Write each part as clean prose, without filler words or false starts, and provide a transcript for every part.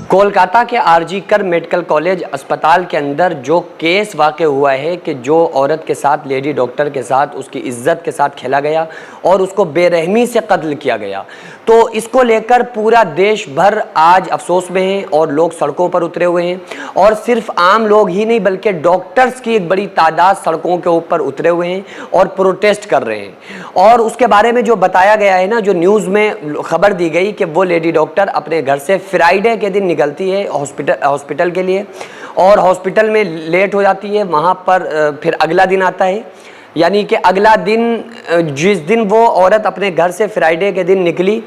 کولکاتہ کے R G کر medical college اسپتال کے اندر جو کیس واقع ہوا ہے کہ جو عورت کے ساتھ، لیڈی ڈاکٹر کے ساتھ اس کی عزت کے ساتھ کھیلا گیا اور اس کو بے رحمی سے قتل کیا گیا، تو اس کو لے کر پورا دیش بھر آج افسوس میں ہے اور لوگ سڑکوں پر اترے ہوئے ہیں، اور صرف عام لوگ ہی نہیں بلکہ ڈاکٹرز کی ایک بڑی تعداد سڑکوں کے اوپر اترے ہوئے ہیں اور پروٹیسٹ کر رہے ہیں۔ اور اس کے بارے میں جو بتایا گیا ہے نا، جو نیوز میں خبر دی گئی کہ وہ لیڈی ڈاکٹر اپنے گھر سے فرائیڈے کے دن نکلتی ہے ہاسپٹل کے لیے، اور ہاسپٹل میں لیٹ ہو جاتی ہے، وہاں پر پھر اگلا دن آتا ہے، یعنی کہ اگلا دن جس دن وہ عورت اپنے گھر سے فرائیڈے کے دن نکلی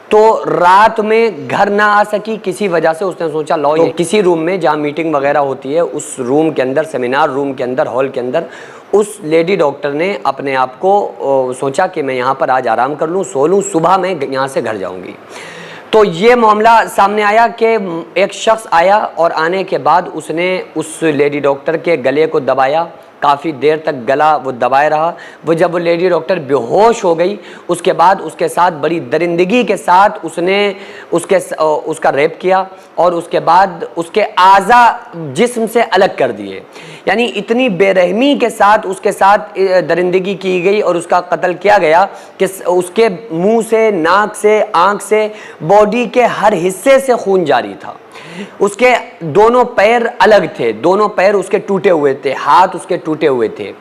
تو رات میں گھر نہ آ سکی، کسی وجہ سے اس نے سوچا لو یہ کسی روم میں جہاں میٹنگ وغیرہ ہوتی ہے اس روم کے اندر، سیمینار روم کے اندر، ہال کے اندر، اس لیڈی ڈاکٹر نے اپنے آپ کو سوچا کہ میں یہاں پر آج آرام کر لوں، سو لوں، صبح میں یہاں سے گھر جاؤں گی۔ تو یہ معاملہ سامنے آیا کہ ایک شخص آیا اور آنے کے بعد اس نے اس لیڈی ڈاکٹر کے گلے کو دبایا، کافی دیر تک گلا وہ دبائے رہا۔ وہ جب وہ لیڈی ڈاکٹر بے ہوش ہو گئی اس کے بعد اس کے ساتھ بڑی درندگی کے ساتھ اس نے اس کا ریپ کیا، اور اس کے بعد اس کے اعضاء جسم سے الگ کر دیے، یعنی اتنی بے رحمی کے ساتھ اس کے ساتھ درندگی کی گئی اور اس کا قتل کیا گیا کہ اس کے منہ سے، ناک سے، آنکھ سے، باڈی کے ہر حصے سے خون جاری تھا۔ اس کے دونوں پیر الگ تھے، دونوں پیر اس کے ٹوٹے ہوئے تھے، ہاتھ اس کے ٹوٹے ہوئے تھے،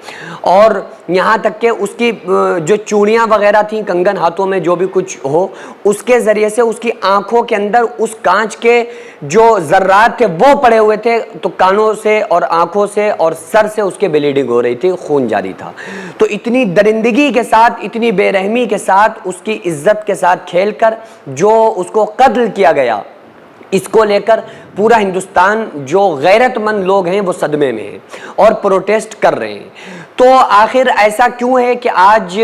اور یہاں تک کہ اس کی جو چوڑیاں وغیرہ تھیں، کنگن ہاتھوں میں جو بھی کچھ ہو، اس کے ذریعے سے اس کی آنکھوں کے اندر اس کانچ کے جو ذرات تھے وہ پڑے ہوئے تھے، تو کانوں سے اور آنکھوں سے اور سر سے اس کے بلیڈنگ ہو رہی تھی، خون جاری تھا۔ تو اتنی درندگی کے ساتھ، اتنی بے رحمی کے ساتھ، اس کی عزت کے ساتھ کھیل کر جو اس کو قتل کیا گیا، اس کو لے کر پورا ہندوستان جو غیرت مند لوگ ہیں وہ صدمے میں ہیں اور پروٹیسٹ کر رہے ہیں۔ تو آخر ایسا کیوں ہے کہ آج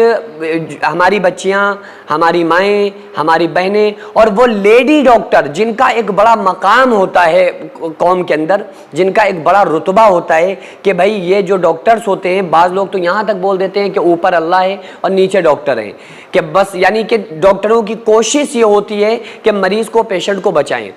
ہماری بچیاں، ہماری مائیں، ہماری بہنیں اور وہ لیڈی ڈاکٹر جن کا ایک بڑا مقام ہوتا ہے قوم کے اندر، جن کا ایک بڑا رتبہ ہوتا ہے کہ بھائی یہ جو ڈاکٹرز ہوتے ہیں، بعض لوگ تو یہاں تک بول دیتے ہیں کہ اوپر اللہ ہے اور نیچے ڈاکٹر ہیں، کہ بس یعنی کہ ڈاکٹروں کی کوشش یہ ہوتی ہے کہ مریض کو، پیشنٹ کو بچائیں۔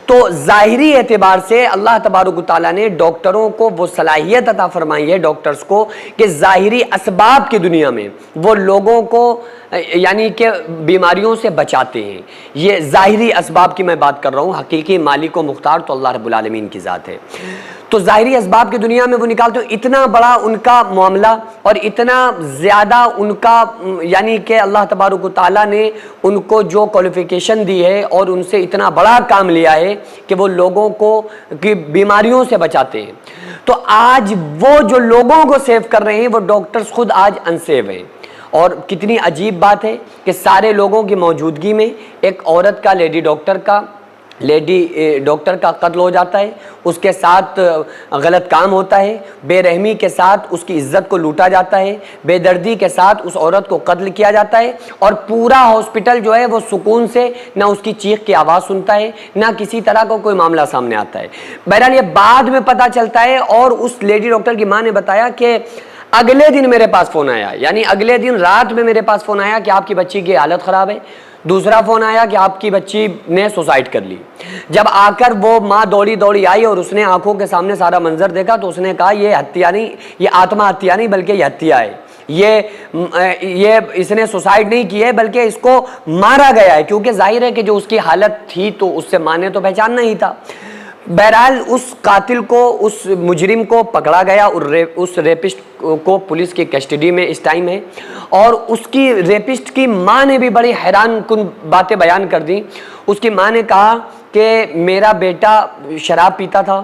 تو ظاہری اعتبار سے اللہ تبارک و تعالیٰ نے ڈاکٹروں کو وہ صلاحیت عطا فرمائی ہے، ڈاکٹرز کو، کہ ظاہری اسباب کی دنیا میں وہ لوگوں کو یعنی کہ بیماریوں سے بچاتے ہیں۔ یہ ظاہری اسباب کی میں بات کر رہا ہوں، حقیقی مالک و مختار تو اللہ رب العالمین کی ذات ہے۔ تو ظاہری اسباب کی دنیا میں وہ نکالتے ہیں، اتنا بڑا ان کا معاملہ اور اتنا زیادہ ان کا یعنی کہ اللہ تبارک و تعالیٰ نے ان کو جو کوالیفیکیشن دی ہے اور ان سے اتنا بڑا کام لیا ہے کہ وہ لوگوں کو کی بیماریوں سے بچاتے ہیں۔ تو آج وہ جو لوگوں کو سیو کر رہے ہیں وہ ڈاکٹرز خود آج انسیو ہیں، اور کتنی عجیب بات ہے کہ سارے لوگوں کی موجودگی میں ایک عورت کا، لیڈی ڈاکٹر کا قتل ہو جاتا ہے، اس کے ساتھ غلط کام ہوتا ہے، بے رحمی کے ساتھ اس کی عزت کو لوٹا جاتا ہے، بے دردی کے ساتھ اس عورت کو قتل کیا جاتا ہے، اور پورا ہاسپٹل جو ہے وہ سکون سے نہ اس کی چیخ کی آواز سنتا ہے، نہ کسی طرح کا کوئی معاملہ سامنے آتا ہے۔ بہرحال یہ بعد میں پتہ چلتا ہے، اور اس لیڈی ڈاکٹر کی ماں نے بتایا کہ اگلے دن میرے پاس فون آیا، یعنی اگلے دن رات میں میرے پاس فون آیا کہ آپ کی بچی کی حالت خراب ہے۔ دوسرا فون آیا کہ آپ کی بچی نے سوسائڈ کر لی۔ جب آ کر وہ ماں دوڑی آئی اور اس نے آنکھوں کے سامنے سارا منظر دیکھا تو اس نے کہا یہ ہتیا نہیں، یہ آتما ہتیا نہیں بلکہ یہ ہتیا ہے، یہ اس نے سوسائڈ نہیں کی ہے بلکہ اس کو مارا گیا ہے، کیونکہ ظاہر ہے کہ جو اس کی حالت تھی تو اس سے ماں نے تو پہچاننا ہی تھا۔ بہرحال اس قاتل کو، اس مجرم کو پکڑا گیا، اور اس ریپسٹ کو پولیس کی کسٹڈی میں اس ٹائم ہے، اور اس کی ریپسٹ کی ماں نے بھی بڑی حیران کن باتیں بیان کر دی۔ اس کی ماں نے کہا کہ میرا بیٹا شراب پیتا تھا،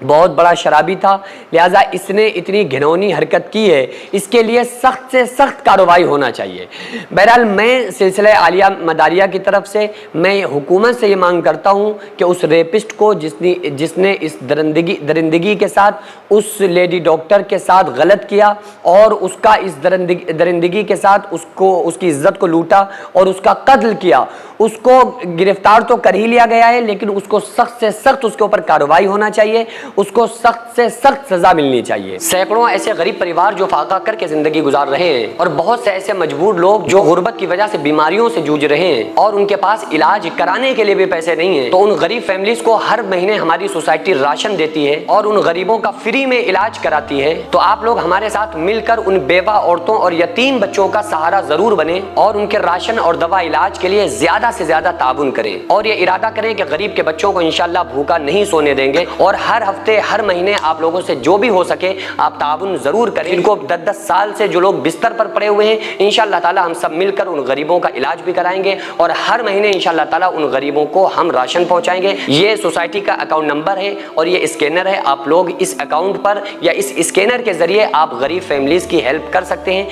بہت بڑا شرابی تھا، لہٰذا اس نے اتنی گھنونی حرکت کی ہے، اس کے لیے سخت سے سخت کارروائی ہونا چاہیے۔ بہرحال میں سلسلہ عالیہ مداریہ کی طرف سے میں حکومت سے یہ مانگ کرتا ہوں کہ اس ریپسٹ کو جس نے اس درندگی کے ساتھ اس لیڈی ڈاکٹر کے ساتھ غلط کیا اور اس کا اس درندگی کے ساتھ اس کی عزت کو لوٹا اور اس کا قتل کیا، اس کو گرفتار تو کر ہی لیا گیا ہے، لیکن اس کو سخت سے سخت اس کے اوپر کارروائی ہونا چاہیے، اس کو سخت سے سخت سزا ملنی چاہیے۔ سینکڑوں ایسے غریب پریوار جو فاقہ کر کے زندگی گزار رہے ہیں، اور بہت سے ایسے مجبور لوگ جو غربت کی وجہ سے بیماریوں سے جوجھ رہے ہیں اور ان کے پاس علاج کرانے کے لیے بھی پیسے نہیں ہیں، تو ان غریب فیملیز کو ہر مہینے ہماری سوسائٹی راشن دیتی ہے اور ان غریبوں کا فری میں علاج کراتی ہے۔ تو آپ لوگ ہمارے ساتھ مل کر ان بیوہ عورتوں اور یتیم بچوں کا سہارا ضرور بنیں اور ان کے راشن اور دوا علاج کے لیے زیادہ سے زیادہ تعاون کریں، اور یہ ارادہ کریں کہ غریب کے بچوں کو انشاءاللہ بھوکا نہیں سونے دیں گے، اور ہر ہفتے ہر مہینے آپ لوگوں سے جو بھی ہو سکے آپ تعاون ضرور کریں۔ ان کو 10-10 سال سے جو لوگ بستر پر پڑے ہوئے ہیں، انشاءاللہ تعالی ہم سب مل کر ان غریبوں کا علاج بھی کرائیں گے، اور ہر مہینے انشاءاللہ تعالی ان غریبوں کو ہم راشن پہنچائیں گے۔ یہ سوسائٹی کا اکاؤنٹ نمبر ہے اور یہ اسکینر ہے، آپ لوگ اس اکاؤنٹ پر یا اس اسکینر کے ذریعے آپ غریب فیملیز کی ہیلپ کر سکتے ہیں۔